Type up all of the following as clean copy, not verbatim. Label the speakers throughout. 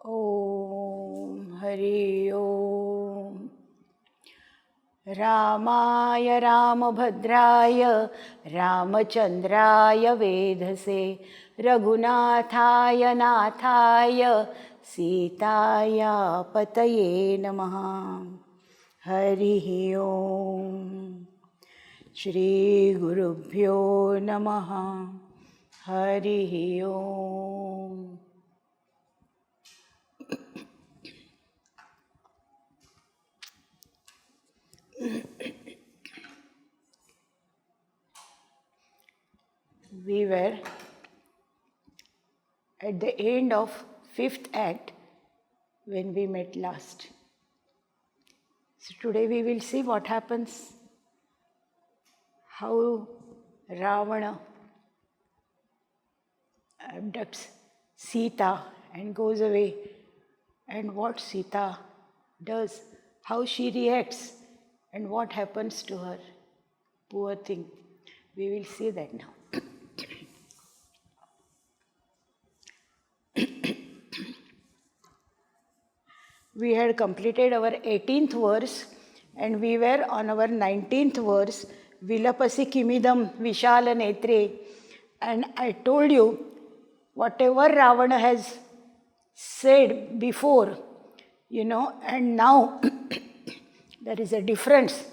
Speaker 1: ॐ हरि ओम। रामाय रामभद्राय रामचंद्राय वेधसे रघुनाथाय नाथाय सीताया पतये नमः। हरि ओम। श्री गुरुभ्यो नमः। हरि ओम। We were at the end of 5th act when we met last. So today we will see what happens, how Ravana abducts Sita and goes away, and what Sita does, how she reacts, and what happens to her. Poor thing. We will see that now. We had completed our 18th verse and we were on our 19th verse, Vilapasi Kimidam Vishala Netre. And I told you, whatever Ravana has said before, and now there is a difference.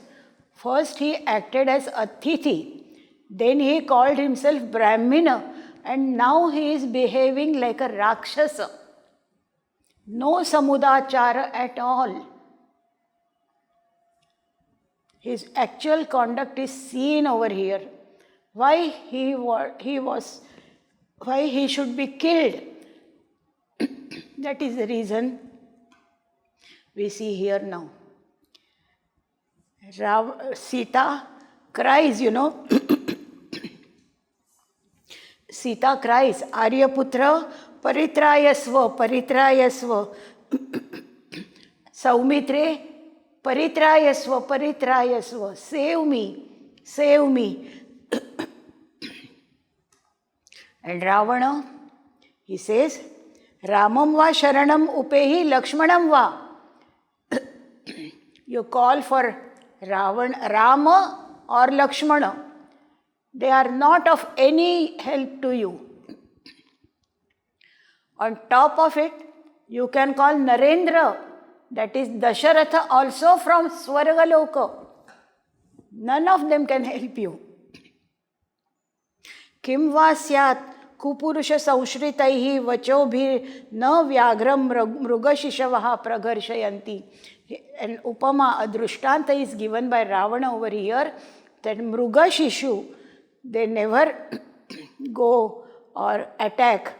Speaker 1: First he acted as Atithi, then he called himself Brahmana, and now he is behaving like a Rakshasa. No samudachara at all. His actual conduct is seen over here. Why he should be killed. That is the reason we see here now. Sita cries, Sita cries, Aryaputra Paritrayasva, Paritrayasva. Saumitre, Paritrayasva, Paritrayasva. Save me, save me. And Ravana, he says, Ramam va Sharanam Upehi Lakshmanam va. You call for Rama or Lakshmana. They are not of any help to you. On top of it, you can call Narendra, that is Dasharatha, also from Swargaloka. None of them can help you. Kim va syat kupurusha saushritaihi vachobhir na vyagram mrugasishavaha pragharshayanti. An upama, a drushtanta is given by Ravana over here, that mrugashishu, they never go or attack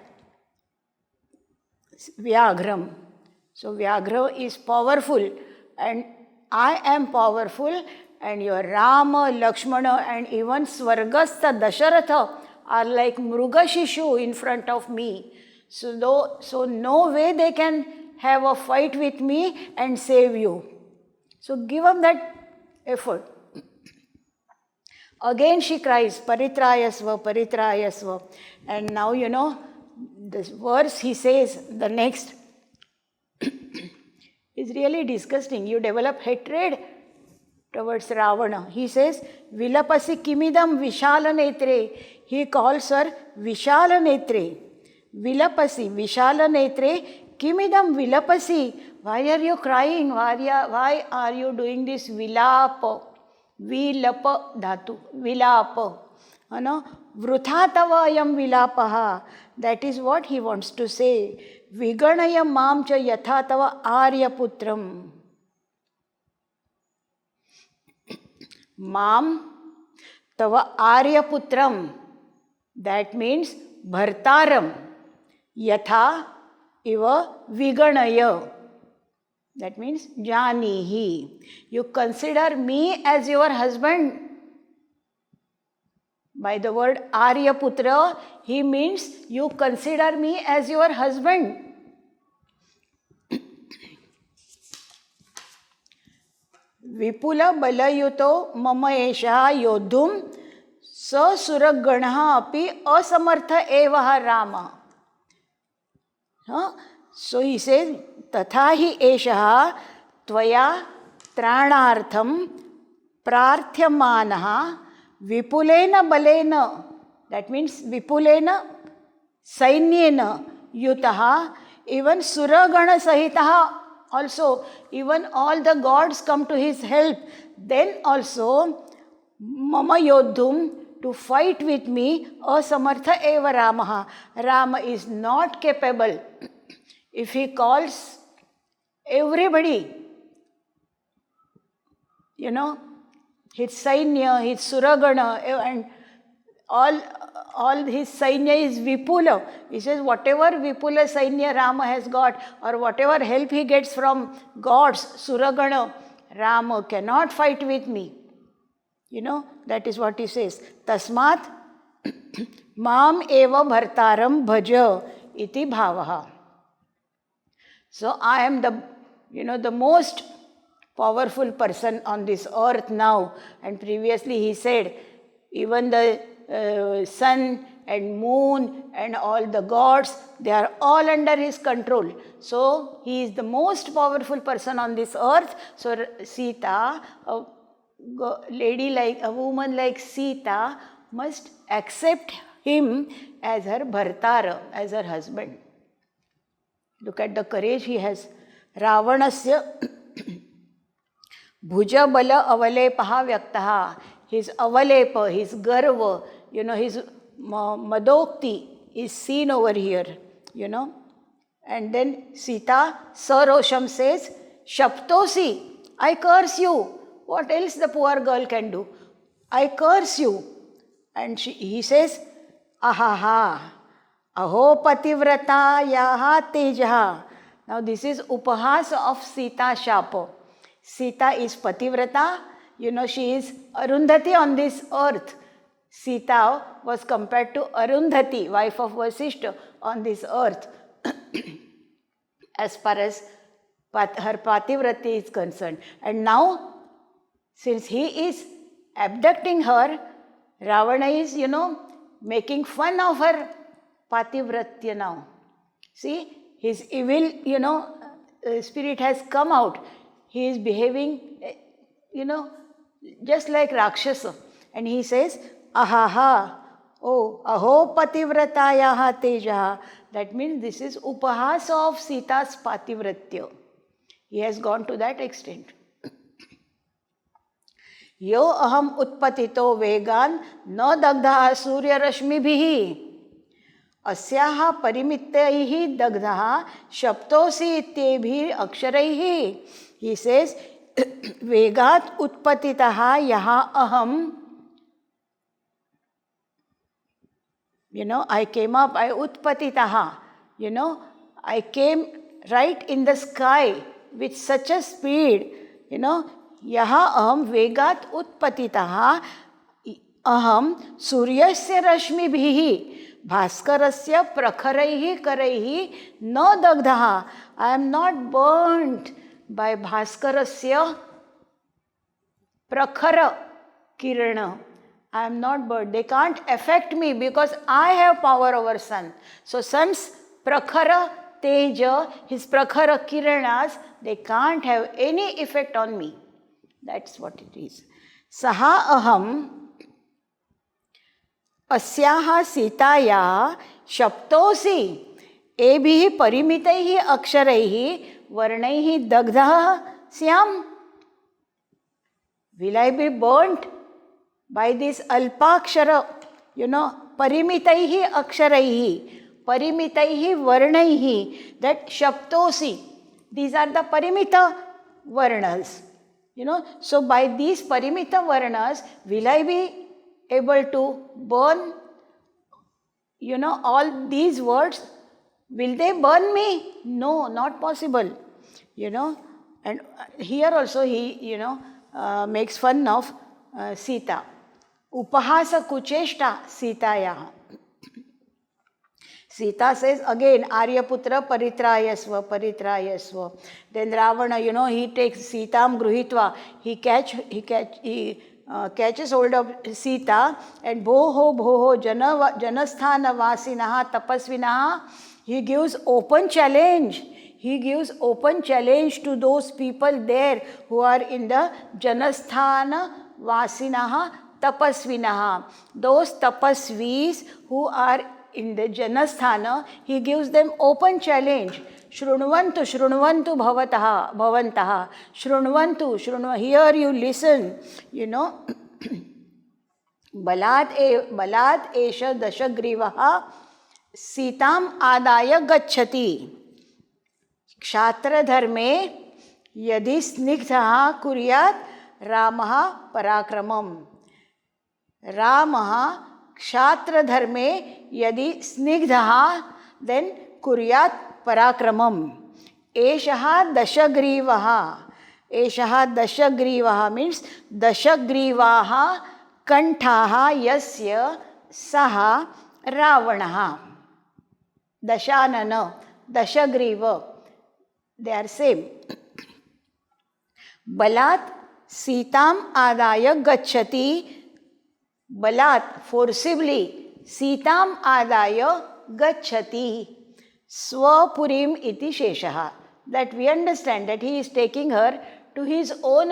Speaker 1: Vyagram. So Vyagra is powerful and I am powerful, and your Rama, Lakshmana and even Swargastha Dasharatha are like Mrugashishu in front of me. So no way they can have a fight with me and save you. So give up that effort. Again she cries, Paritrayasva, Paritrayasva. And now this verse he says, the next, is really disgusting. You develop hatred towards Ravana. He says, Vilapasi Kimidam Vishala Netre. He calls her Vishala Netre. Vilapasi, Vishala Netre, Kimidam Vilapasi. Why are you crying? Why are you doing this Vilapa? Vilapa dhatu, Vilapa. Vrutha tavayam vilapaha. That is what he wants to say. Viganaya mamcha yatha tava aryaputram. Mam tava aryaputram. That means bhartaram. Yatha iva viganaya. That means janihi. You consider me as your husband. By the word Aryaputra, he means you consider me as your husband. Vipula balayuto mama esha yodhum sa suragganha api asamartha evaha Rama. So he says, तथा हि एषः त्वया त्राणार्थं प्रार्थ्यमानः विपुलेन बलेन, that means विपुलेन सैन्येन युतः, even suragana sahitah also, even all the gods come to his help, then also mama yodhum, to fight with me, asamartha eva Ramaha. Rama is not capable. If he calls everybody, his Sainya, his Suragana, and all his Sainya is Vipula. He says, whatever Vipula Sainya Rama has got, or whatever help he gets from gods, Suragana, Rama cannot fight with me. That is what he says. Tasmat mam eva bhartaram bhaja iti bhavaha. So I am the most powerful person on this earth now. And previously he said, even the sun and moon and all the gods, they are all under his control. So he is the most powerful person on this earth. So Sita, a woman like Sita, must accept him as her bhartara, as her husband. Look at the courage he has. Ravanasya bhuja bala avalepaha vyaktaha. His avalepa, his garva, his madokti is seen over here, And then Sita, Sarosham says, Shaptosi, I curse you. What else the poor girl can do? I curse you. And he says, Ahaha, aho pativrata yaha tejaha. Now this is upahas of Sita Shapa. Sita is pativrata. She is Arundhati on this earth. Sita was compared to Arundhati, wife of Vasishtha, on this earth. As far as her pativrati is concerned. And now, since he is abducting her, Ravana is, making fun of her pativratya now. See, his evil, spirit has come out. He is behaving, just like Rakshasa. And he says, Ahaha, oh, aho pativratayaha tejaha. That means this is upahasa of Sita's pativratya. He has gone to that extent. Yo aham utpatito vegan na dagdha surya rashmibhihi. Asyaha parimittaihi dagdha shaptosi ityebhi aksharaihi. He says, Vegat utpatitaha yaha aham. I came up, I utpatitaha. I came right in the sky with such a speed. Yaha aham vegat utpatitaha aham suryasya rashmibhihi. Bhaskarasya prakharaihi karaihi na dagdha. I am not burnt by Bhaskarasya prakhara kirana. I am not burnt. They can't affect me because I have power over sun. So sun's prakhara teja, his prakhara kiranas, they can't have any effect on me. That's what it is. Saha aham asyaha sitaya shaptosi ebhihi parimitaihi aksharaihi varnaihi dagdha syam. Will I be burnt by this alpakshara, parimitaihi aksharaihi, parimitaihi varnaihi, that shaptosi, these are the parimita varnas. So by these parimita varnas, will I be able to burn, all these words? Will they burn me? No, not possible. And here also he, makes fun of Sita. Upahasa kucheshta Sitaya. Sita says again, Aryaputra paritrayasva. Then Ravana, he takes Sitam gruhitva. He catches hold of Sita and bhoho janasthana vasinaha tapasvinaha He gives open challenge. He gives open challenge to those people there who are in the Janasthana Vasinaha Tapasvinaha. Those tapasvis who are in the Janasthana, he gives them open challenge. Shrunvantu, Shrunvantu Bhavataha, Bhavantaha. Shrunvantu, here you listen, Balat Esha Dashagrivaha सीताम आदाय गच्छति क्षात्रधर्मे यदि स्निग्धः कुर्यात् रामः पराक्रमम् रामः क्षात्रधर्मे यदि स्निग्धः then कुर्यात् पराक्रमम् एषः दशग्रीवः means दशग्रीवाः कंठाः यस्य सः रावणः Dashanan Dashagriva they are same. बलात् सीताम आदाय गच्छति बलात् forcibly सीताम आदाय गच्छति स्वपुरीम इति शेषः. That we understand that he is taking her to his own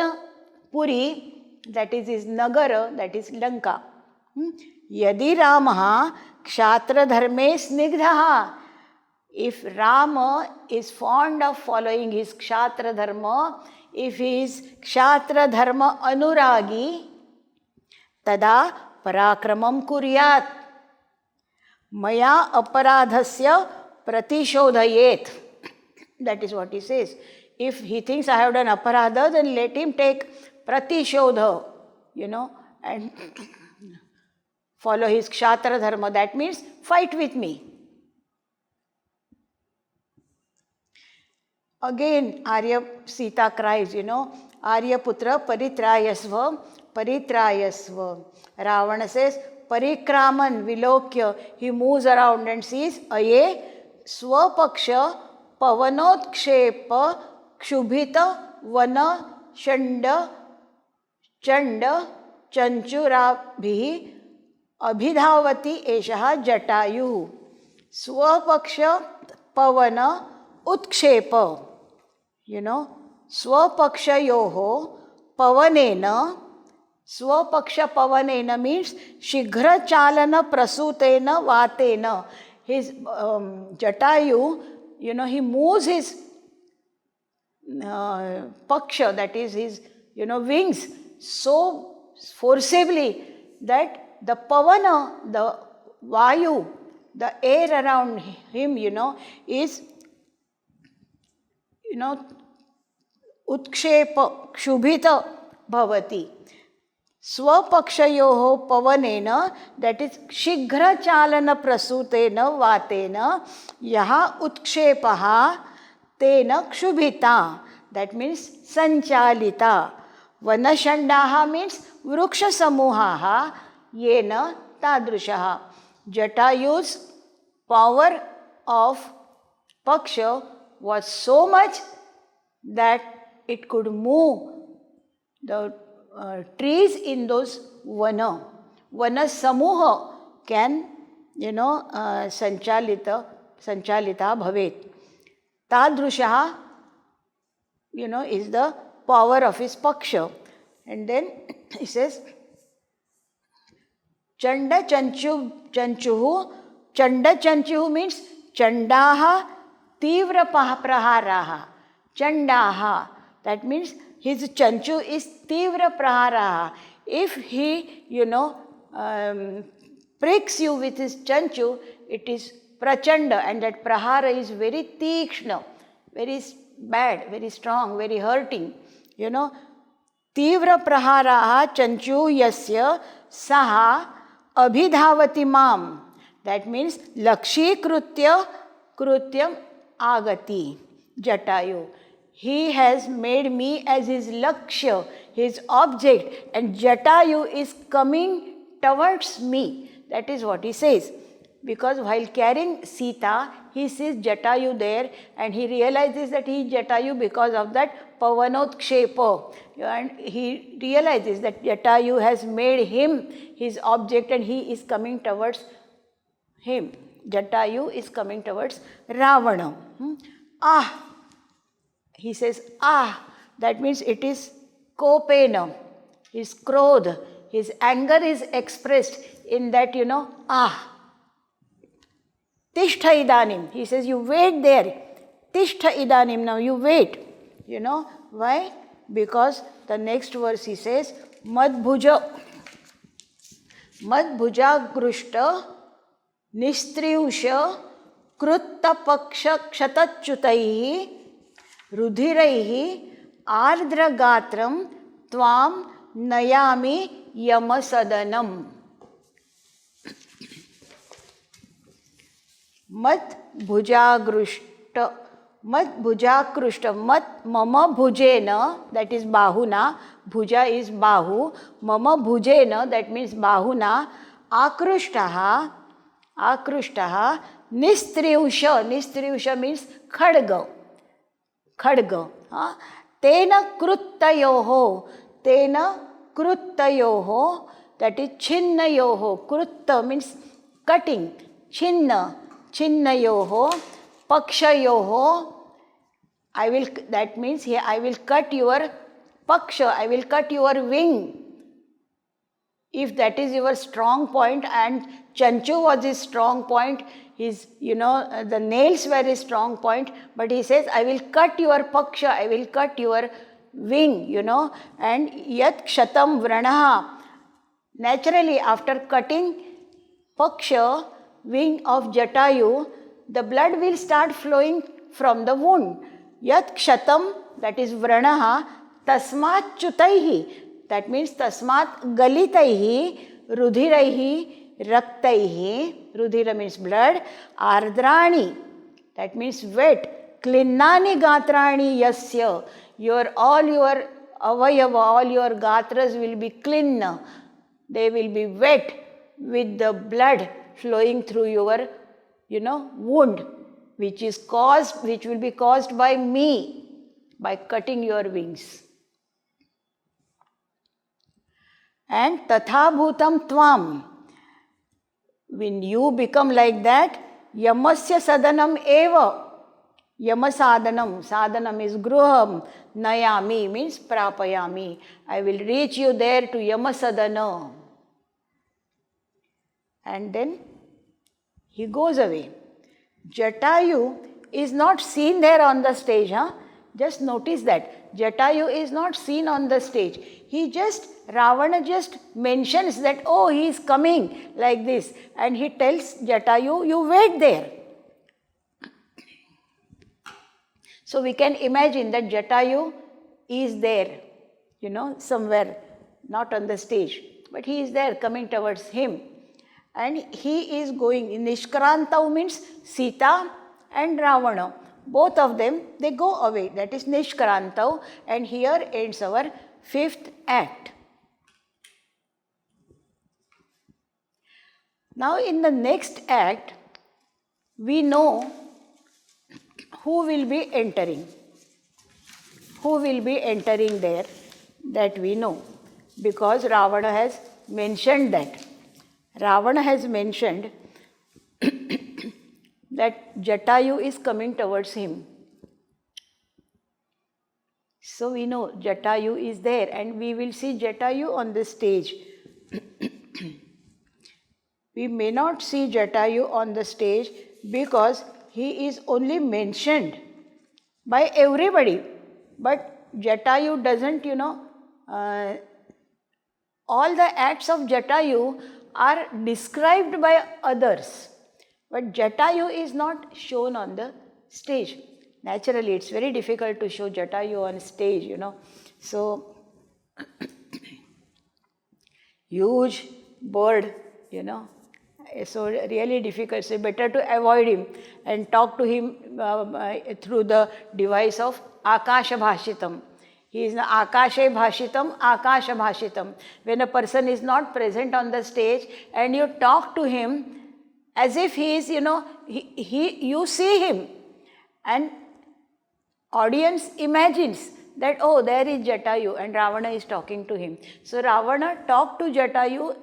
Speaker 1: puri, that is his nagara, that is Lanka. यदि रामः क्षात्रधर्मे स्निग्धः, if Rama is fond of following his Kshatra Dharma, if he is Kshatra Dharma Anuragi, tada parakramam kuryat. Maya aparadhasya pratishodhayet. That is what he says. If he thinks I have done aparadha, then let him take pratishodha, and follow his Kshatra Dharma. That means fight with me. Again, Arya Sita cries, Arya Putra Paritrayasva, Paritrayasva. Ravana says, Parikraman Vilokya. He moves around and sees, Aye Swapaksha Pavanotkshepa Kshubhita Vana Shanda Chanda Chanchurabhi Abhidhavati Eshaha Jatayu. Swapaksha Pavana Utkshepa. Swapakshayoho pavanena. Swapaksha pavanena means shighra chalana prasutena vatena. His Jatayu, he moves his paksha, that is his, wings, so forcibly that the pavana, the vayu, the air around him, is उत्क्षेप क्षुभित भवति स्वपक्षयोः पवनेन that is शीघ्र चालन प्रसूतेन वातेन यः उत्क्षेपः तेन क्षुभिता, that means संचालिता. वनषण्डाः means वृक्षसमूहाः येन तादृशः. Jatayu's power of paksha was so much that it could move the trees in those vana. Vana samuha can, sanchalita bhavet. Tadrushaha, is the power of his paksha. And then he says, Chanda chanchuhu. Chanda chanchuhu means chandaha tivra praharaha. Chandaha. That means his chanchu is tivra praharaha. If he, pricks you with his chanchu, it is prachanda, and that prahara is very tikshna, very bad, very strong, very hurting. Tivra praharaha chanchu yasya saha abhidhavati mam. That means lakshi krutyam agati. Jatayu. He has made me as his lakshya, his object, and Jatayu is coming towards me. That is what he says. Because while carrying Sita, he sees Jatayu there and he realizes that he is Jatayu because of that Pavanotshepa. And he realizes that Jatayu has made him his object and he is coming towards him. Jatayu is coming towards Ravana. Ah, he says, ah, that means it is kopena, his krodh, his anger is expressed in that, ah. Tishtha idanim, he says, you wait there. Tishtha idanim, now you wait. Why? Because the next verse he says, Madbhuja grushta nistriusha krutta kshatachyutaihi rudhiraihi ardragatram tvam nayami yamasadanam. Mat bhujagrishta, mat mama bhujena, that is bahuna, bhuja is bahu, mama bhujena, that means bahuna, akrushtaha, nistriusha means khadga, tena kruttayoho, that is chinnayoho, krutta means cutting, chinnayoho, pakshayoho, that means here I will cut your paksha, I will cut your wing. If that is your strong point, and Chanchu was his strong point, his, the nails were his strong point, but he says, I will cut your paksha, I will cut your wing, and yat kshatam vranaha. Naturally, after cutting paksha, wing of Jatayu, the blood will start flowing from the wound. Yat kshatam, that is vranaha, tasmat chutaihi, that means tasmat galitaihi, rudhiraihi, raktaihi, rudhira means blood, ardrani, that means wet, klinnani gatrani yasya, all your avayava, all your gatras will be clean, they will be wet with the blood flowing through your, wound, which will be caused by me, by cutting your wings. And tatha bhutam tvam, when you become like that, yamasya sadanam eva, sadhanam is gruham, nayami means prapayami, I will reach you there to yamasadana. And then he goes away. Jatayu is not seen there on the stage. Just notice that. Jatayu is not seen on the stage. Ravana just mentions that, oh, he is coming like this. And he tells Jatayu, you wait there. So we can imagine that Jatayu is there, somewhere, not on the stage. But he is there coming towards him. And he is going, Nishkarantau means Sita and Ravana. Both of them, they go away. That is Nishkarantau. And here ends our 5th act. Now in the next act, we know who will be entering. Who will be entering there, that we know. Because Ravana has mentioned that. Ravana has mentioned that Jatayu is coming towards him. So we know Jatayu is there, and we will see Jatayu on the stage. We may not see Jatayu on the stage because he is only mentioned by everybody. But Jatayu doesn't, all the acts of Jatayu are described by others. But Jatayu is not shown on the stage. Naturally, it's very difficult to show Jatayu on stage, So, huge bird, So really difficult. So better to avoid him and talk to him through the device of Akasha Bhashitam. He is Akashe Bhashitam, Akasha Bhashitam. When a person is not present on the stage and you talk to him as if he is, you see him and audience imagines that, oh, there is Jatayu and Ravana is talking to him. So Ravana talked to Jatayu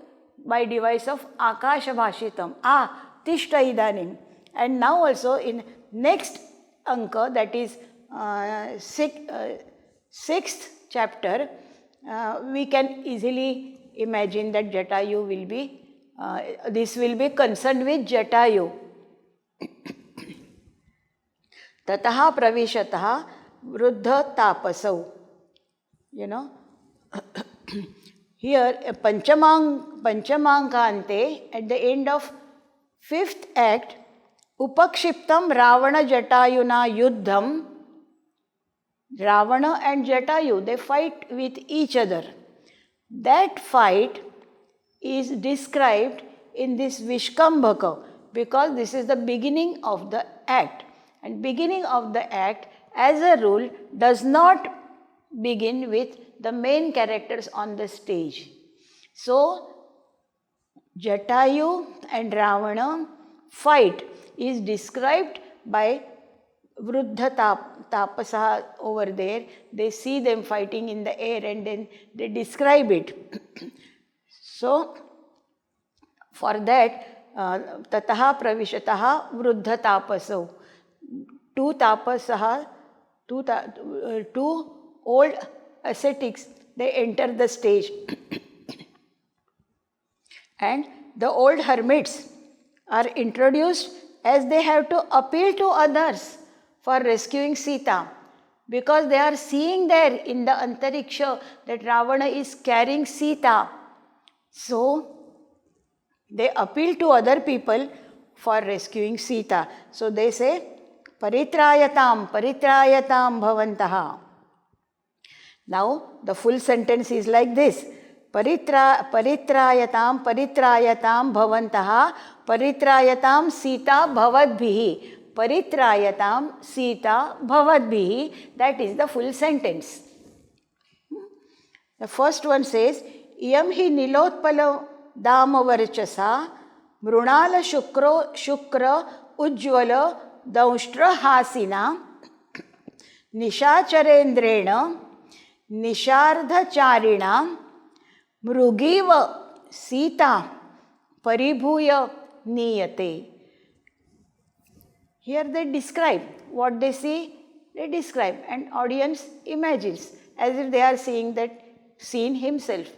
Speaker 1: by device of Akasha Bhashitam. tishta idanim. And now also in next anka, that is sixth chapter, we can easily imagine that Jatayu will be, this will be concerned with Jatayu. Tataha pravishataha vruddha tapasau. You know, here Panchamankante, at the end of 5th act, Upakshiptam Ravana Jatayuna Yuddham. Ravana and Jatayu, they fight with each other. That fight is described in this Vishkambhaka, because this is the beginning of the act. And beginning of the act, as a rule, does not begin with the main characters on the stage. So, Jatayu and Ravana fight is described by Vruddha Tapasa over there. They see them fighting in the air and then they describe it. So, for that, Tataha Pravishataha Vruddha Tapasau. Two old ascetics, they enter the stage. And the old hermits are introduced as they have to appeal to others for rescuing Sita, because they are seeing there in the Antariksha that Ravana is carrying Sita. So, they appeal to other people for rescuing Sita. So, they say, Paritrayatam, Paritrayatam Bhavantaha. Now, the full sentence is like this. Paritrayatam, Paritrayatam Bhavantaha, Paritrayatam Sita Bhavadbhihi. Paritrayatam Sita Bhavadbhihi. That is the full sentence. The first one says, Iyam hi nilotpala damavarchasa mrunala shukra ujjvala daushtra hasina nishacharendrena nishardhacharina mrugiva Sita paribhuya niyate. Here they describe what they see, they describe, and audience imagines as if they are seeing that scene himself.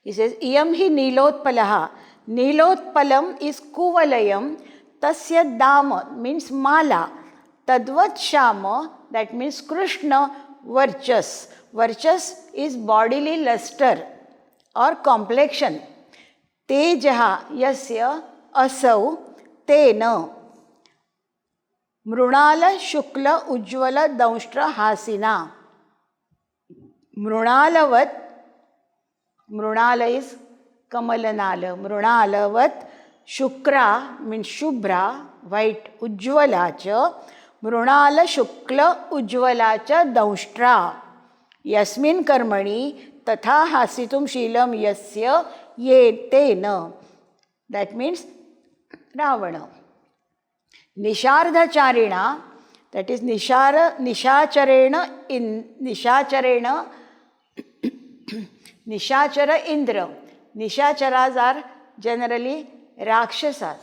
Speaker 1: He says, Iyam hi nilotpalaha. Nilotpalam is kuvalayam, tasya dama means mala, tadvat shama, that means Krishna varchas. Varchas is bodily luster or complexion. Tejaha yasya asau tena. Mrunala shukla ujjvala daushtra hasina. Mrunalavat, Mrunala is Kamalanala. Mrunalavat shukra means shubhra, white, ujjvala cha. Mrunala shukla ujjvala cha daushtra. Yasmin karmani tatha hasitum shilam yasya yetena. That means Ravana. Nishardhacharina, that is nishacharena nishachara Indra. Nishacharas are generally Rakshasas,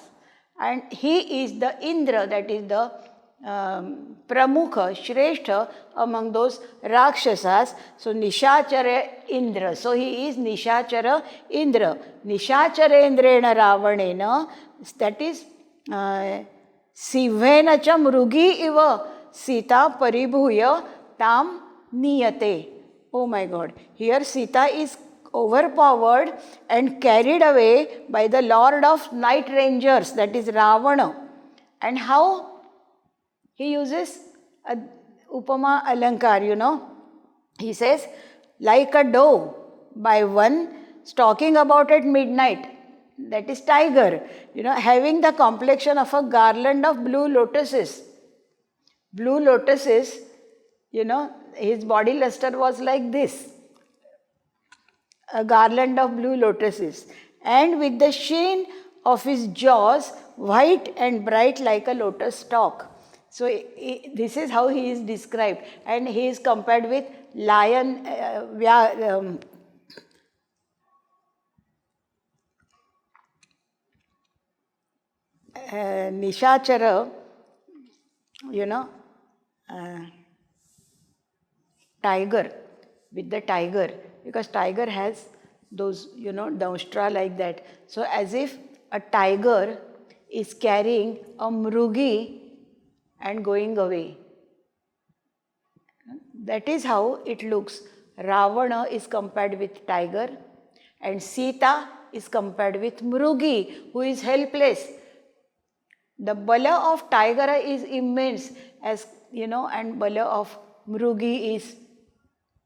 Speaker 1: and he is the Indra, that is the Pramukha, Shrestha among those Rakshasas. So, Nishachara Indra. So, he is Nishachara Indra. Nishacharendrena Ravanena, that is Sivena cha mrugi iva Sita paribhuya tam niyate. Oh my God. Here Sita is overpowered and carried away by the Lord of Night Rangers, that is Ravana. And how? He uses a Upama Alankar, you know. He says, like a doe by one stalking about at midnight, that is tiger, you know, having the complexion of a garland of blue lotuses. Blue lotuses, you know, his body luster was like this, a garland of blue lotuses, and with the sheen of his jaws, white and bright like a lotus stalk. So, this is how he is described, and he is compared with lion, Nishachara, tiger, with the tiger, because tiger has those, daustra like that. So as if a tiger is carrying a mrugi and going away. That is how it looks. Ravana is compared with tiger and Sita is compared with mrugi, who is helpless. The bala of tiger is immense, as and bala of mrugi is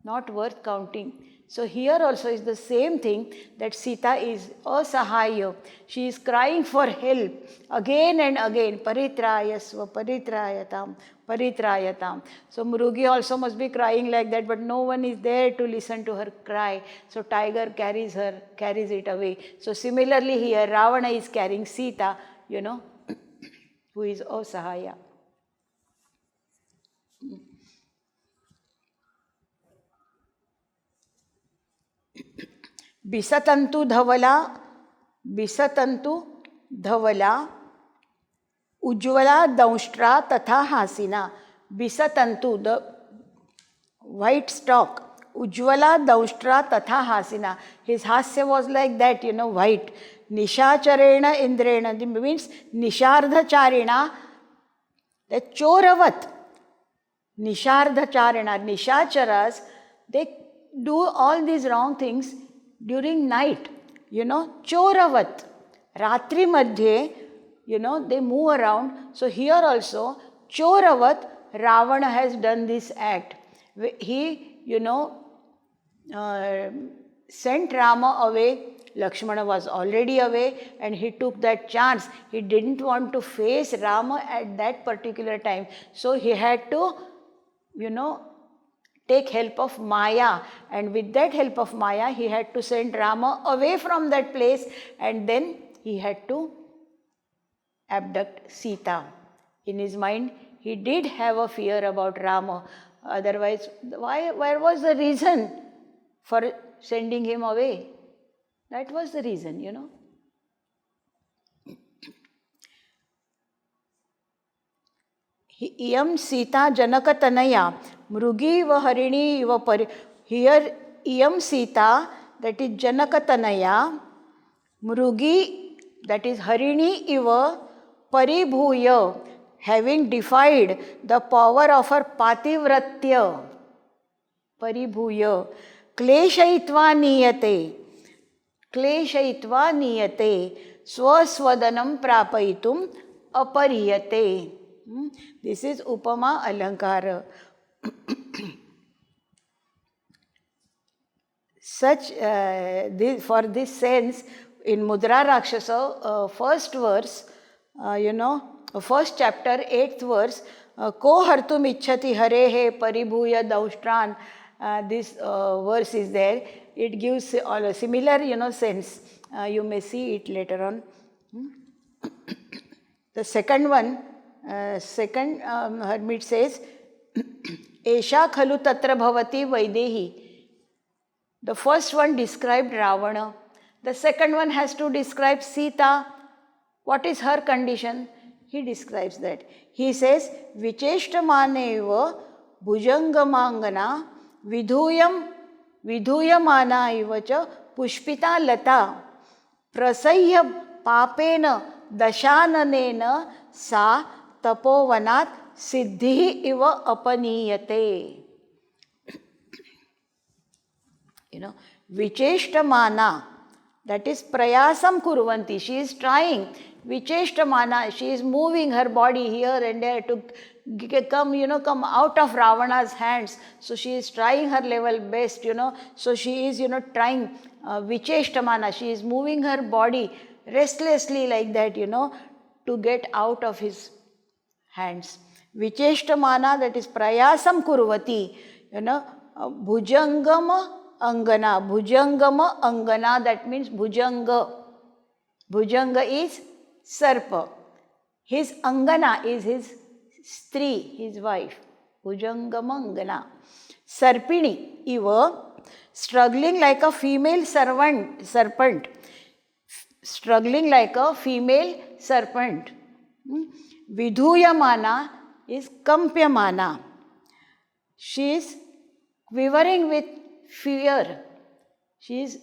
Speaker 1: not worth counting. So here also is the same thing, that Sita is asahaya. She is crying for help again and again. Paritrayasva, paritrayatam, paritrayatam. So mrugi also must be crying like that, but no one is there to listen to her cry. So tiger carries it away. So similarly here, Ravana is carrying Sita, who is asahaya. बिसतंतु धवला उज्ज्वला दंष्ट्रा तथा Hasina. बिसतंतु, the white stalk, ujjvala daushtra tatha hasina. His hasya was like that, white. Nishacharena indrena, means nishardhacharina, that choravat. Nishardhacharina, nishacharas, they do all these wrong things during night, choravat. Ratri madhye, they move around. So here also, choravat, Ravana has done this act. He, sent Rama away. Lakshmana was already away and he took that chance. He didn't want to face Rama at that particular time. So he had to, take help of Maya, and with that help of Maya, he had to send Rama away from that place, and then he had to abduct Sita. In his mind, he did have a fear about Rama. Otherwise, where was the reason for sending him away? That was the reason, Iyam Sita Janakatanaya Mrugi va Harini va Pari. Here, Iyam Sita, that is Janakatanaya, Mrugi, that is Harini iva Paribhuya, having defied the power of her Pativratya. Paribhuya. Kleshayitva niyate swaswadanam prapayitum apariyate. This is Upama Alankara. For this sense, in Mudra Rakshasa, first verse, first chapter, 8th verse, Ko hartum ichhati harehe paribhuya dauštran, this verse is there. It gives a similar, sense. You may see it later on. The second one, hermit says, Esha khalu tatra bhavati vaidehi. The first one described Ravana. The second one has to describe Sita. What is her condition? He describes that. He says, Vicheshtamaneva bhujangamangana vidhuyamana ivacha pushpita lata prasayya papena dashananena sa tapovanat siddhi iva apaniyate. Vicheshtamana, that is prayasam kurvanti. She is trying. Vicheshtamana, she is moving her body here and there to come out of Ravana's hands. So she is trying her level best, So she is, trying. Vicheshtamana, she is moving her body restlessly like that, to get out of his hands. Vicheshtamana, that is prayasam kurvati, bhujangama angana, that means bhujanga. Bhujanga is sarpa. His angana is his stri, his wife. Bhujangamangana. Sarpini, iva, struggling like a female serpent. Struggling like a female serpent. Vidhuyamana is kampyamana. She is quivering with fear. She is,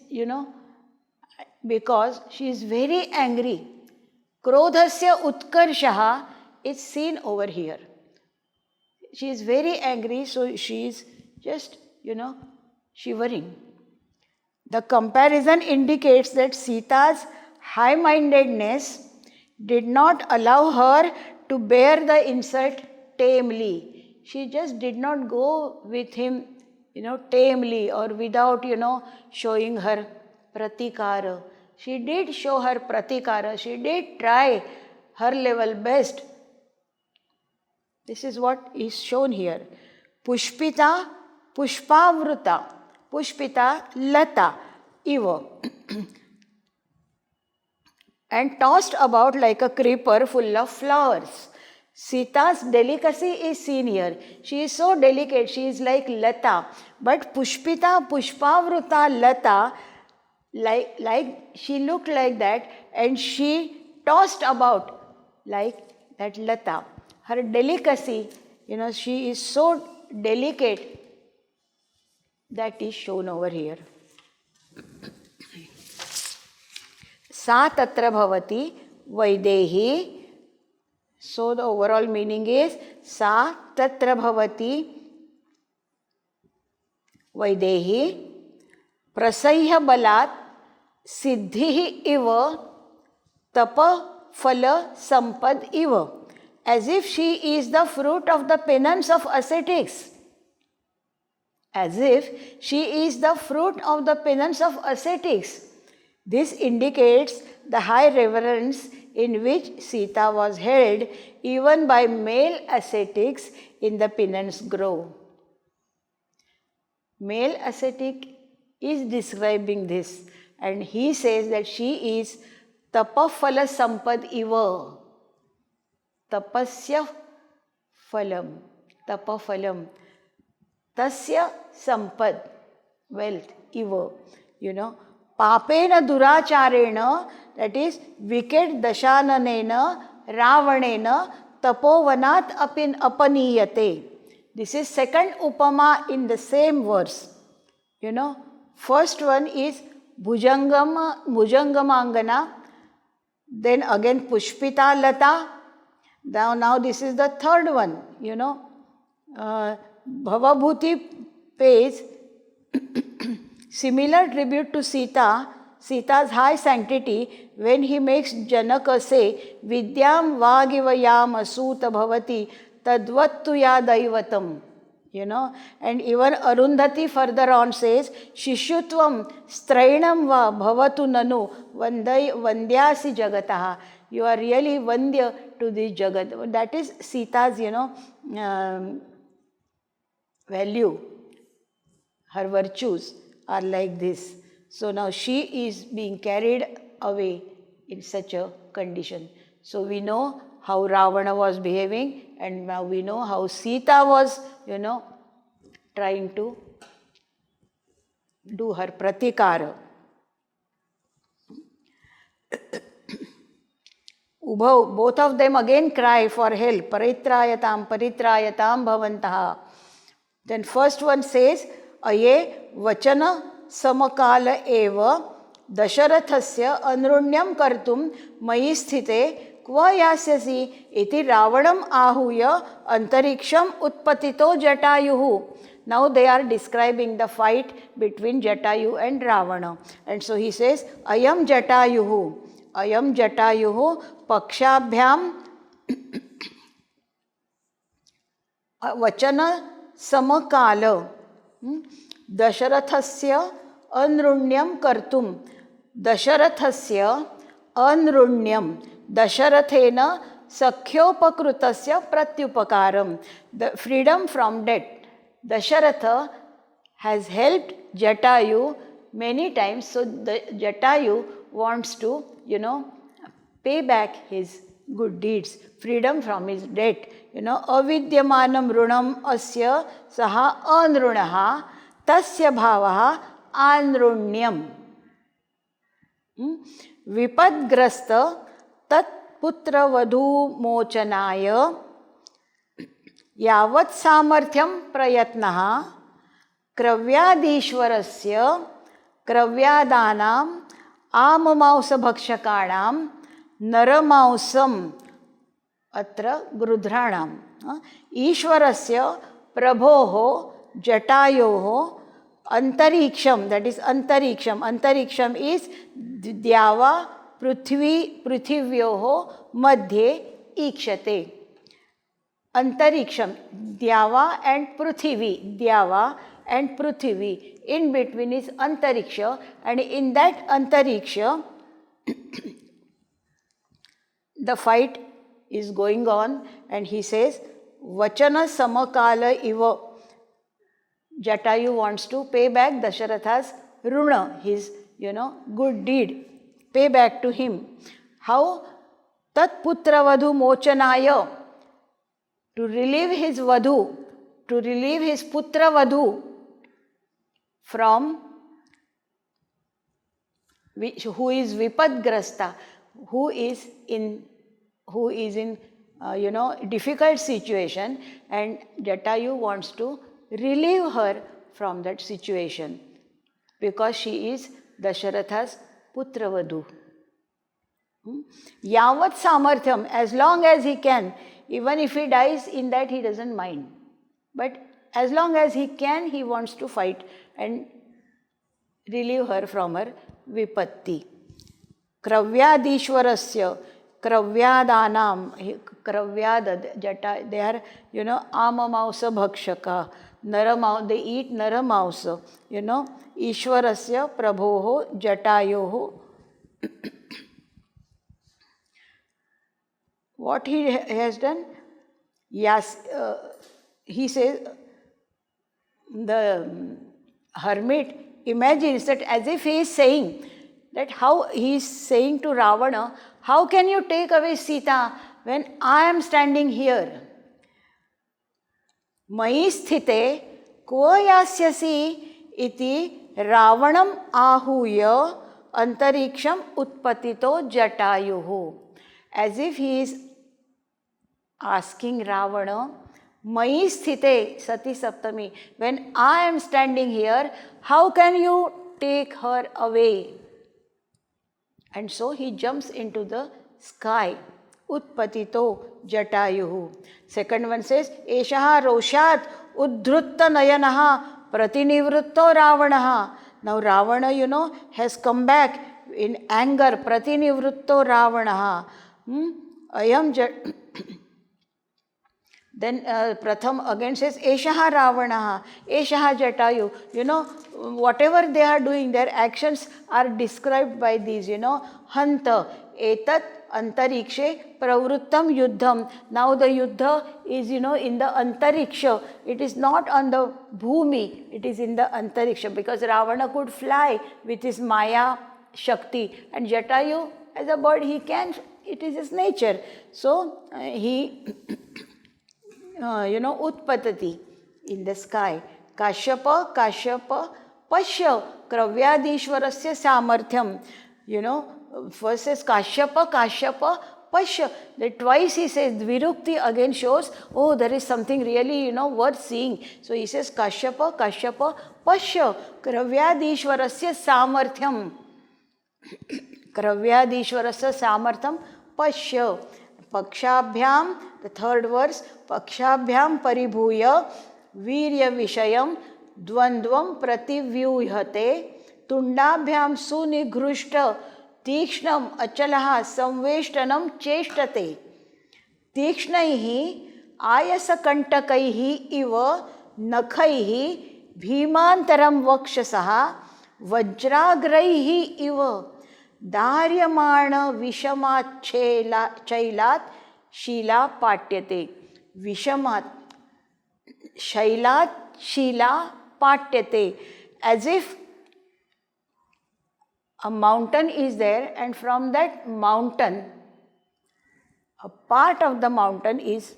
Speaker 1: because she is very angry. Krodhasya utkarshaha is seen over here. She is very angry, so she is just, shivering. The comparison indicates that Sita's high-mindedness did not allow her to bear the insult tamely. She just did not go with him, tamely or without, showing her pratikara. She did show her pratikara. She did try her level best. This is what is shown here. Pushpita, pushpavruta, pushpita, lata, iva. And tossed about like a creeper full of flowers. Sita's delicacy is seen here. She is so delicate, she is like lata. But pushpita, pushpavruta, lata, like she looked like that, and she tossed about like that lata. Her delicacy, she is so delicate, that is shown over here. Sa tatra bhavati Vaidehi. So the overall meaning is Sa tatra bhavati Vaidehi prasayya balat siddhi iva tapa phala sampad iva. As if she is the fruit of the penance of ascetics. As if she is the fruit of the penance of ascetics. This indicates the high reverence in which Sita was held even by male ascetics in the penance grove. Male ascetic is describing this, and he says that she is tapaphala sampad iva. Tapasya phalam, tapaphalam, tasya sampad, wealth, iva, papena duracharena, that is wicked dashananena, ravanena, tapovanat apaniyate. This is second upama in the same verse. First one is bhujangamangana, then again pushpita lata. Now this is the third one, Bhavabhuti pays similar tribute to Sita's high sanctity, when he makes Janaka say, Vidyam vagivayam asuta bhavati tadvattu ya daivatam. And even Arundhati further on says, Shishutvam strainam va bhavatu nanu vandyasi jagataha. You are really vandya to this jagat. That is Sita's, value. Her virtues are like this. So now she is being carried away in such a condition. So we know how Ravana was behaving, and now we know how Sita was, trying to do her pratikara. Both of them again cry for help. Paritrayatam bhavantaha. Then first one says, Aye vachana samakala eva dasharathasya anrunyam kartum mayi sthite kva yasyasi iti ravanam ahuya antariksham utpatito jatayuhu. Now they are describing the fight between Jatayu and Ravana. And so he says, Ayam Jatayuhu pakshabhyam vachana samakala dasharathasya anrunyam kartum. Dasharathasya anrunyam, dasharathena sakhyopakrutasya pratyupakaram, the freedom from debt. Dasharatha has helped Jatayu many times, so the Jatayu wants to, pay back his good deeds, freedom from his debt. Avidyamanam runam asya saha anrunaha tasya bhavaha anrunyam. Vipadgrasta tat पुत्रवधूमोचनाय यावत् सामर्थ्यं प्रयत्नः क्रव्यादीश्वरस्य क्रव्यादानाम् आममांसभक्षकाणां नरमांसम् अत्र गृध्राणां ईश्वरस्य प्रभोः जटायोः अंतरिक्षम, that is अंतरिक्षम, अंतरिक्षम is द्यावा पृथिव्योः मध्ये ईक्षते. अंतरिक्षम, द्यावा and पृथिवी, द्यावा and पृथिवी, in between is antariksha, and in that antariksha the fight is going on, and he says vachana samakala iva. Jatayu wants to pay back Dasharatha's runa, his good deed, pay back to him. How? Tat putra vadhu mochanaya, to relieve his vadhu, to relieve his putra vadhu from who is vipadgrasta, who is in difficult situation, and Jatayu wants to relieve her from that situation because she is Dasharatha's putravadhu. Yavat samarthyam, as long as he can, even if he dies in that he doesn't mind, but as long as he can, he wants to fight and relieve her from her vipatti. Kravyadishwarasya, kravyadanam, kravyad, jata, they are amamausa bhakshaka, they eat naramausa, ishwarasya prabhoho jatayoho. What he has done? Yes, he says, the hermit imagines that as if he is saying that, how he is saying to Ravana, how can you take away Sita when I am standing here? Mai sthite ko yasyasi iti Ravanam ahuya antariksham utpatito jatayuhu. As if he is asking Ravana, Mai sthite, Sati Saptami, when I am standing here, how can you take her away? And so he jumps into the sky. Utpatito Jatayuhu. Second one says, Eshaha Roshat Uddhrutta Nayanaha Pratinivritto Ravanaha. Now Ravana, has come back in anger. Pratinivritto Ravanaha. Ayam Then Pratham again says, Eshaha Ravanaha, Eshaha Jatayu. Whatever they are doing, their actions are described by these, Hanta, Etat, Antarikshe, Pravrittam Yuddham. Now the Yuddha is, in the Antariksha. It is not on the Bhumi, it is in the Antariksha, because Ravana could fly with his Maya Shakti, and Jatayu, as a bird, he can, it is his nature. So he utpatati in the sky. Kashyapa, Pashya, Kravyadishwarasya Samarthyam. First says Kashyapa, Pashya. That twice he says, Dvirukti again shows, oh, there is something really, worth seeing. So he says Kashyapa, Pashya, Kravyadishwarasya Samarthyam. Kravyadishwarasya Samarthyam, Pashya. Pakshabhyam, the third verse, Pakshabhyam paribhuya virya vishayam dvandvam prativyuhate tundabhyam sunigrushta tikshnam achalaha samveshtanam cheshtate tikshnaihi ayasakantakaihi iva nakhaihi bhimantaram vakshasaha vajragraihi iva Daryamana Vishamat Chailat Shila Patyate. Vishamat Shailat Shila Patyate. As if a mountain is there, and from that mountain, a part of the mountain is,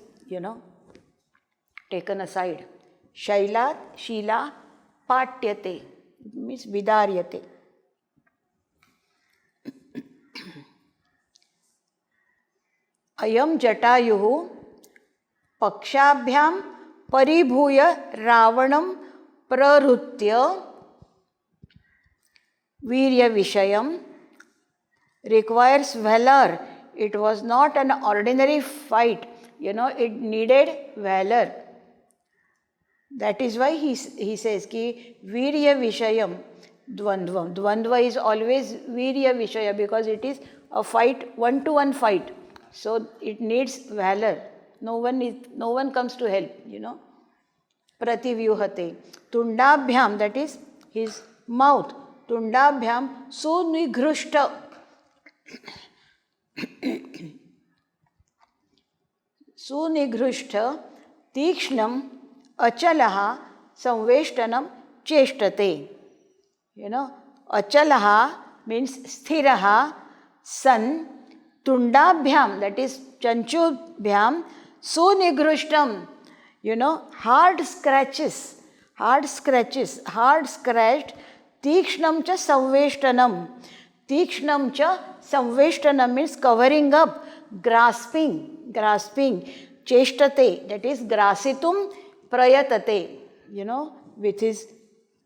Speaker 1: taken aside. Shailat Shila Patyate. It means Vidaryate. अयम जटायुः पक्षाभ्यां परिभूय रावणं प्रहृत्य वीर्यविषयं requires valor. It was not an ordinary fight, it needed valor. That is why he says ki virya vishayam dvandvam. Dvandva is always virya vishaya because it is a fight, one-to-one fight. So it needs valor. No one comes to help, Prativyuhate. Tundabhyam, that is his mouth. Tundabhyam sunighrushta. सुनिघृष्ट तीक्ष्णम अचलः संवेष्टनम चेष्टते. अचलः means स्थिरः sun तुंडाभ्याम, that is चंचुभ्याम सुनिघृष्टम, hard scratched तीक्ष्णम च संवेष्टनम. तीक्ष्णम च संवेष्टनम means covering up, grasping. Cheshtate, that is grasitum prayatate, with his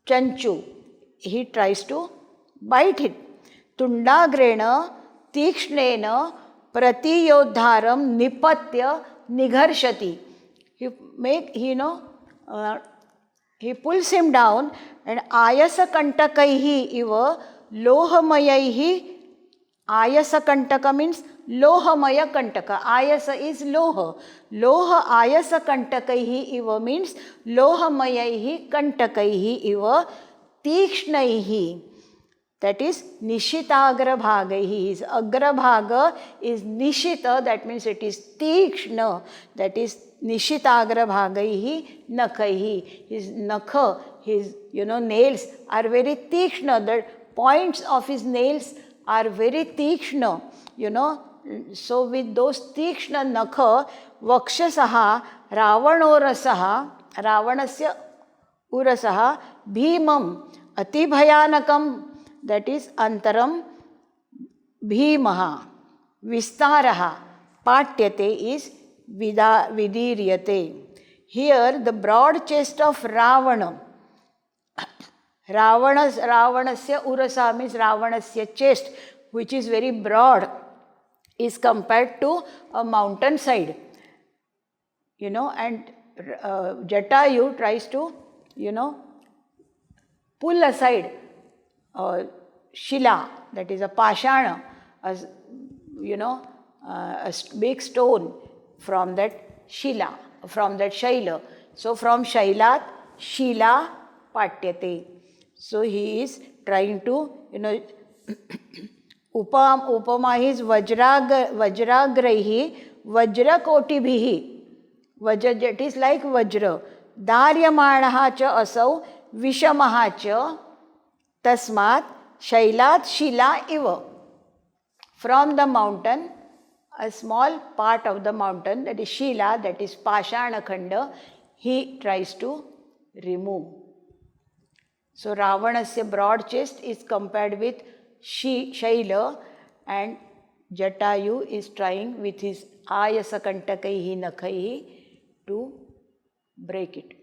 Speaker 1: chanchu. He tries to bite it. Tundagrena tikšnena pratiyodharam nipatya nigharshati. He pulls him down and ayasa kantakaihi iva lohamayaihi. Ayasa kantaka means lohamaya kantaka. Ayasa is loha. Loha ayasa kantakaihi iva means lohamayaihi kantakaihi iva tikshnaihi. That is nishitagra bhagaihi. His agra bhaga is nishita, that means it is tikshna. That is nishitagra bhagaihi nakhaihi. His nakha, his nails are very tikshna. The points of his nails are very tikshna, So with those tikshna nakha, vakshasaha ravanorasaha, ravanasya urasaha bhimam atibhayanakam, that is antaram bhimaha. Vistaraha patyate is vidiryate. Here the broad chest of Ravana. Ravanasya urasa means Ravanasya chest, which is very broad, is compared to a mountainside, and Jatayu tries to, pull aside Shila, that is a Pashana, a big stone from that Shila, from that Shaila. So from Shailat, Shila patyate. So he is trying to, upama is vajragraihi vajrakotibhihi. Vajra, it is like vajra. Daryamanaha cha asau vishamaha cha tasmat shailat shila iva. From the mountain, a small part of the mountain, that is Shila, that is Pashana Khanda, he tries to remove. So Ravanasya broad chest is compared with Shaila, and Jatayu is trying with his ayasakantakaihi nakhaihi to break it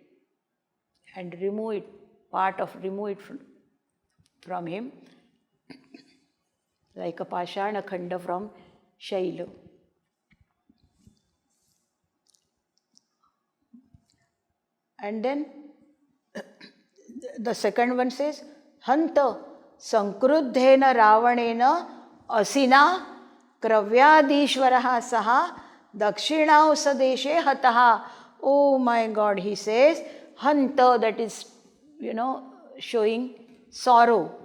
Speaker 1: and remove it, remove it from him, like a Pashana Khanda from Shaila. And then the second one says, Hanta sankruddhena ravanena asina kravyadishvaraha saha dakshinaussadeshe hataha. Oh my God, he says, Hanta, that is, showing sorrow.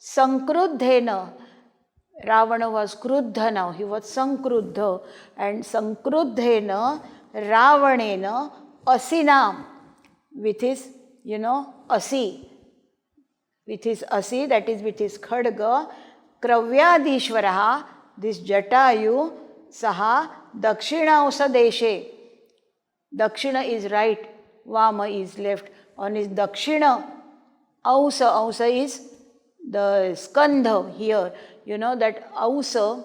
Speaker 1: Sankruddhena, Ravana was kruddha now, he was sankruddha. And sankruddhena ravanena asina, with his, asi. With his asi, that is with his khadga, kravyadishvaraha, this Jatayu, saha dakshinaussadeshe. Dakshina is right, Vama is left. On his dakshina, ausa is the skandha here. That ausa,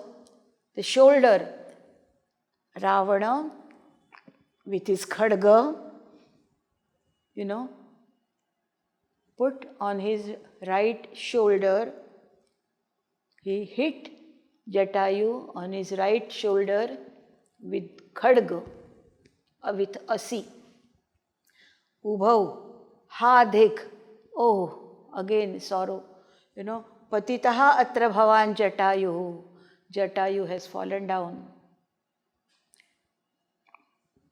Speaker 1: the shoulder, Ravana with his khadga, put on his right shoulder. He hit Jatayu on his right shoulder with khadga, with asi. Ubhau, ha dekh, oh, again sorrow. Patitaha atra bhavan Jatayu. Jatayu has fallen down.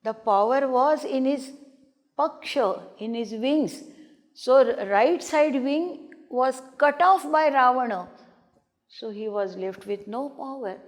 Speaker 1: The power was in his paksha, in his wings. So right side wing was cut off by Ravana. So he was left with no power.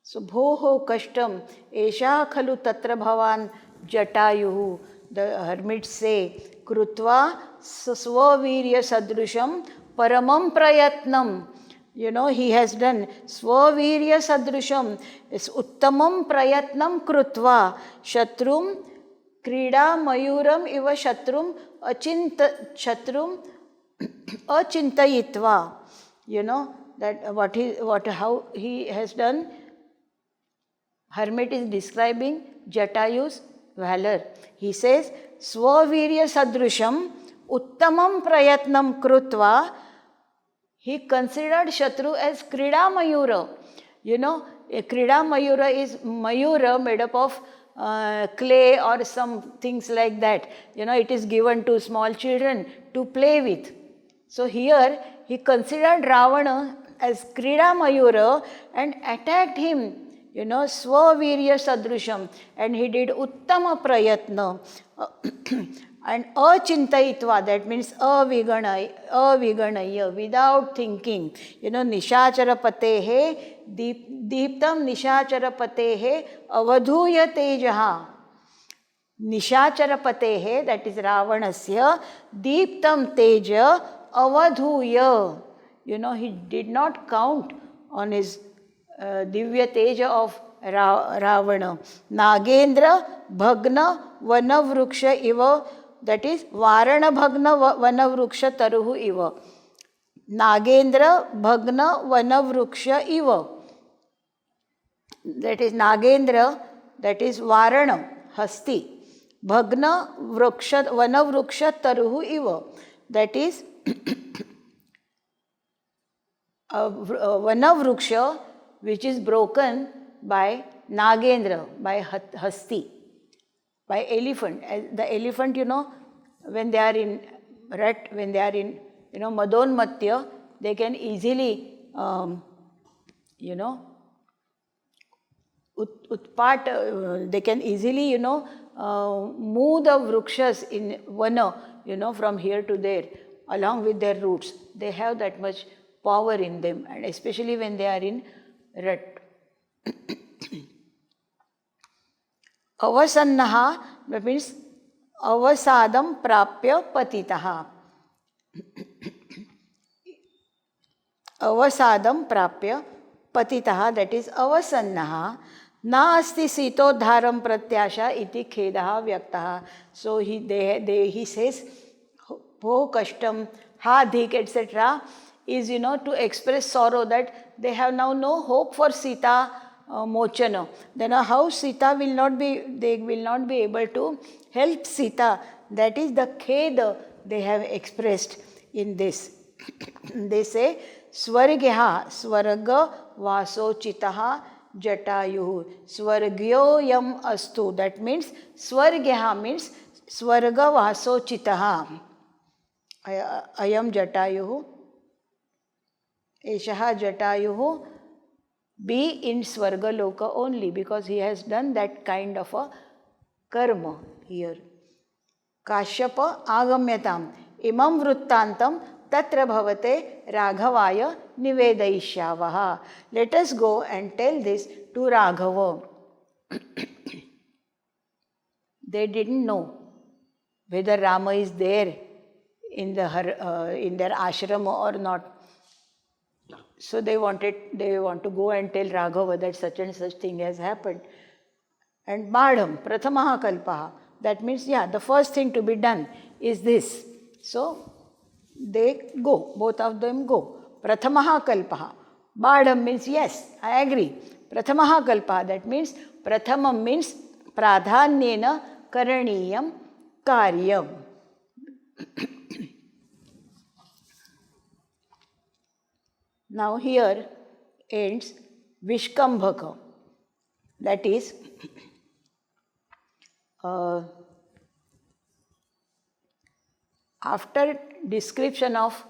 Speaker 1: So bhoho kashtam esha khalu tatra bhavan Jatayuhu. The hermits say, krutva swavirya sadrusham paramam prayatnam. He has done swavirya sadrusham, is uttamam prayatnam krutva shatrum krida mayuram iva shatrum achintayitva. That how he has done. Hermit is describing Jatayu's valor. He says, Swavirya sadrusham uttamam prayatnam krutva. He considered Shatru as Krida Mayura. A Krida Mayura is Mayura made up of clay or some things like that. It is given to small children to play with. So here he considered Ravana as Krida Mayura and attacked him. Swavirya sadrusham, and he did uttama prayatna and achintayitva, that means aviganaya, without thinking. Nishacharapatehe deeptam nishacharapatehe avadhuya tejaha. Nishacharapatehe, that is Ravanasya, deeptam teja avadhuya. He did not count on his Divya Teja of Ravana. Nagendra Bhagna Vanavruksha Iva, that is Varana Bhagna Vanavruksha Taruhu Iva. Nagendra Bhagna Vanavruksha Iva. That is Nagendra, that is Varana, Hasti. Bhagna Vanavruksha Taruhu Iva. That is Vanavruksha, which is broken by Nagendra, by Hasti, by elephant. The elephant, when they are in rut, when they are in, Madonmatya, they can easily, they can easily, move the vrukshas in Vana, from here to there, along with their roots. They have that much power in them, and especially when they are in rut. Avasannaha, that means avasadam prapya patitaha. Avasadam prapya patitaha, that is avasannaha. Na asti sitodharam pratyasha iti khedaha vyaktaha. So he says, ho kashtam, ha dhik, etc. is, to express sorrow that they have now no hope for Sita mochana. Then how Sita will not be able to help Sita. That is the kheda they have expressed in this. They say, Swargyaha, Swarga vaso chitaha Jatayuhu. Swargyo yam astu. That means, Swargyaha means Swarga vaso chitaha. Ayam Jatayuhu. Eshaha Jatayuhu, be in Swarga Loka only, because he has done that kind of a karma here. Kashyapa agamyatam imam vruttantam tatra bhavate raghavaya nivedayishyavaha. Let us go and tell this to Raghava. They didn't know whether Rama is there in their ashrama or not. So they want to go and tell Raghava that such and such thing has happened. And Madham, Prathamaha Kalpaha, that means, the first thing to be done is this. So they go, both of them go. Prathamaha Kalpaha. Madham means, yes, I agree. Prathamah kalpa, that means Prathamam means pradhanyena karaniyam karyam. Now here ends Vishkambhaka, that is after description of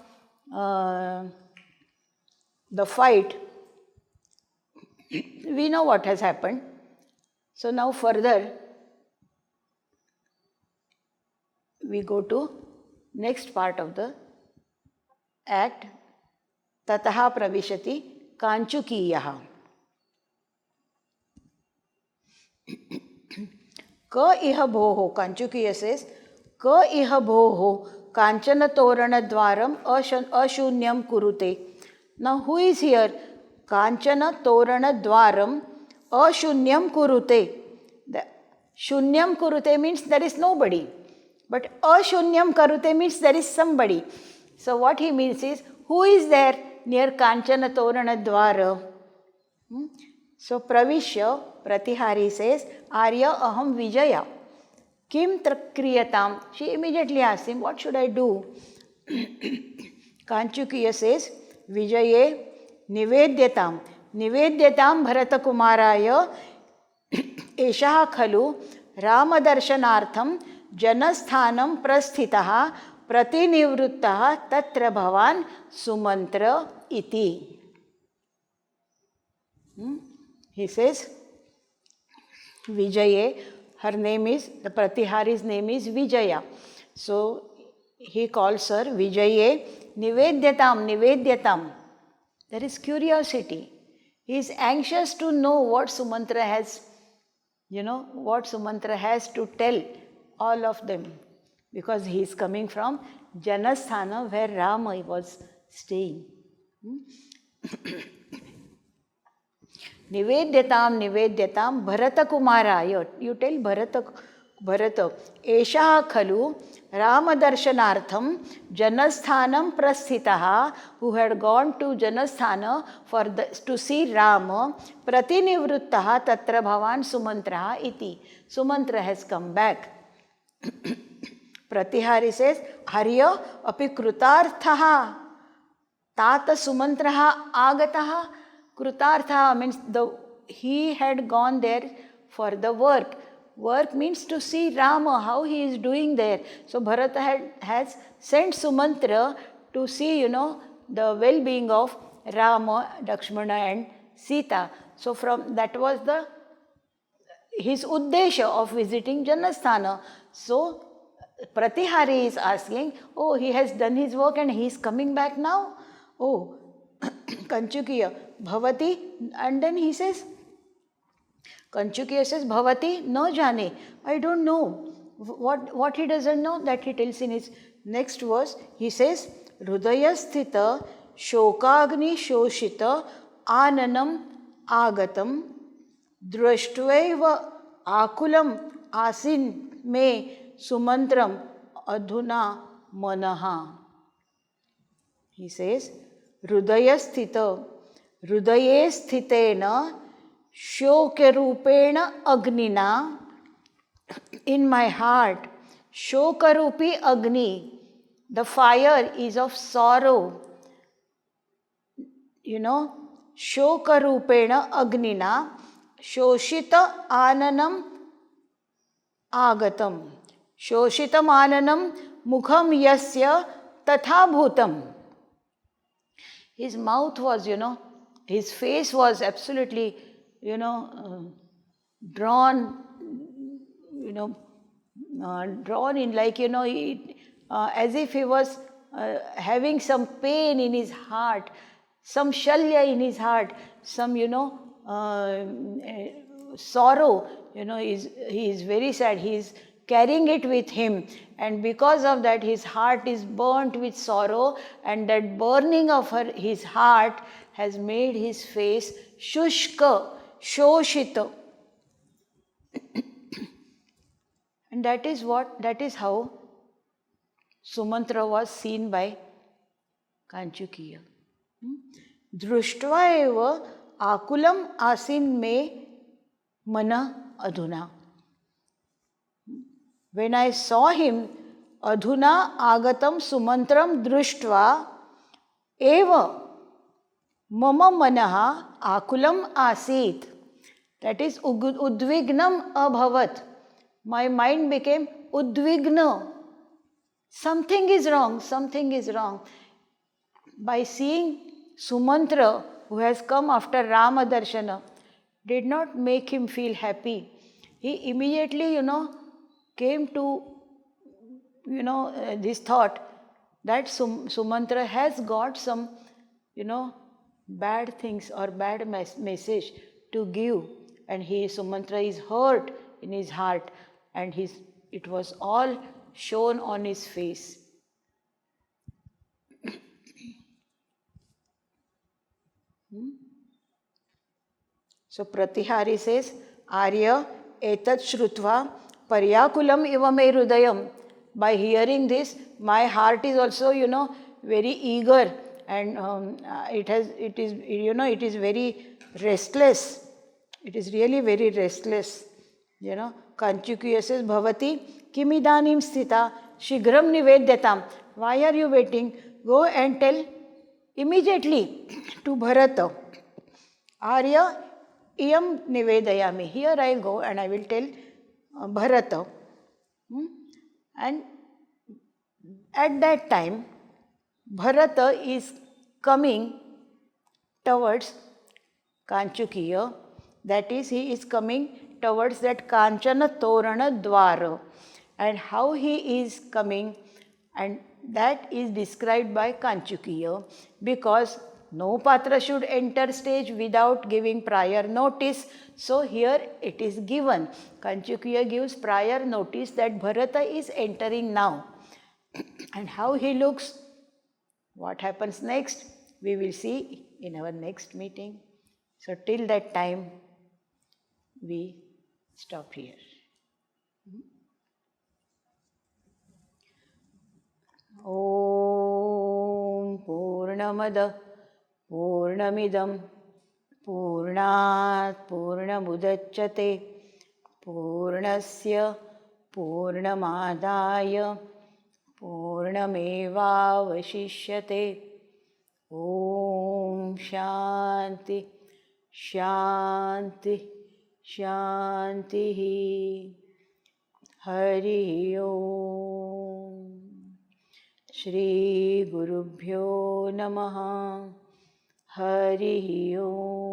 Speaker 1: the fight, we know what has happened. So now further we go to next part of the act, Tataha pravishati Kanchukiyaha. Ka iha bhoho, Kanchukiya says, Ka iha bhoho Kanchana torana dwaram ashunyam kurute. Now who is here? Kanchana torana dwaram ashunyam kurute. The shunyam kurute means there is nobody. But ashunyam karute means there is somebody. So what he means is, who is there near Kanchana torana dwara? So Pravishya, Pratihari says, Arya aham vijaya. Kim kriyatam. She immediately asks him, what should I do? Kanchukiya says, Vijaye nivedyatam. Nivedyatam bharatakumaraya eshaha khalu ramadarsanartham janasthanam prasthitaha pratinivruttaha tatra bhavan sumantra iti. He says, Vijaye, her name is, the Pratihari's name is Vijaya. So he calls her Vijaye Nivedyatam, Nivedyatam. There is curiosity. He is anxious to know what Sumantra has, what Sumantra has to tell all of them. Because he is coming from Janasthana where Rama was staying. Nivedyatam, Nivedyatam, Bharata Kumaraya. You tell Bharata, Esha Khalu, Rama Darshanartham, Janasthanam Prasthitaha, who had gone to Janasthana to see Rama, Pratinivruttaha Tatra Bhavan Sumantraha iti. Sumantra has come back. Pratihari says, Harya api krutarthaha, Tata Sumantraha agataha. Krutartha means he had gone there for the work. Work means to see Rama, how he is doing there. So Bharata has sent Sumantra to see, the well-being of Rama, Lakshmana and Sita. So that was his uddesha of visiting Janasthana. So Pratihari is asking, oh, he has done his work and he is coming back now? Oh, Kanchukiya, Bhavati, and then he says, Kanchukiya says, Bhavati, no jane, I don't know. What he doesn't know, that he tells in his next verse. He says, Rudayasthita shokagni shoshita ananam agatam drashtvaiva akulam asin me sumantram adhuna manaha. He says, Rudayasthita, Rudaye sthitena shokarupena agnina. In my heart, shokarupi agni, the fire is of sorrow. Shokarupena agnina, shoshita ananam agatam. Shoshitam ananam mukham yasya tatha bhutam. His mouth was, his face was absolutely, drawn, drawn in like, as if he was having some pain in his heart, some shalya in his heart, some, sorrow, he is very sad, he is carrying it with him, and because of that his heart is burnt with sorrow, and that burning of his heart has made his face shushka, shoshita. And that is how Sumantra was seen by Kanchukiya. Drushtva eva आकुलम आसीन मे mana adhuna. When I saw him, adhuna agatam sumantram drushtva eva mama manaha akulam asit. That is udvignam abhavat. My mind became udvigna. Something is wrong, something is wrong. By seeing Sumantra, who has come after Rama Darshana, did not make him feel happy. He immediately, came to, this thought that Sumantra has got some, bad things or bad message to give. And Sumantra is hurt in his heart, and it was all shown on his face. So Pratihari says, Arya etat shrutva paryakulam iva me hrudayam. By hearing this, my heart is also, very eager, and it is very restless. It is really very restless. Kanchukiya says, Bhavati kimidanim sthita shighram nivedyatam. Why are you waiting? Go and tell immediately to Bharata. Arya iyam nivedayami. Here I go and I will tell Bharata. And at that time, Bharata is coming towards Kanchukiya. That is, he is coming towards that Kanchana Torana Dwara. And how he is coming, and that is described by Kanchukiya, because no patra should enter stage without giving prior notice. So here it is given. Kanchukiya gives prior notice that Bharata is entering now. And how he looks, what happens next, we will see in our next meeting. So till that time, we stop here. Om Purnamada Purnamidam Purnat Purnamudachyate Purnasya Purnamadaya Purnamevavashishyate. Om Shanti Shanti Shanti. Hari Om. Shri Gurubhyo Namaha. Hari Om.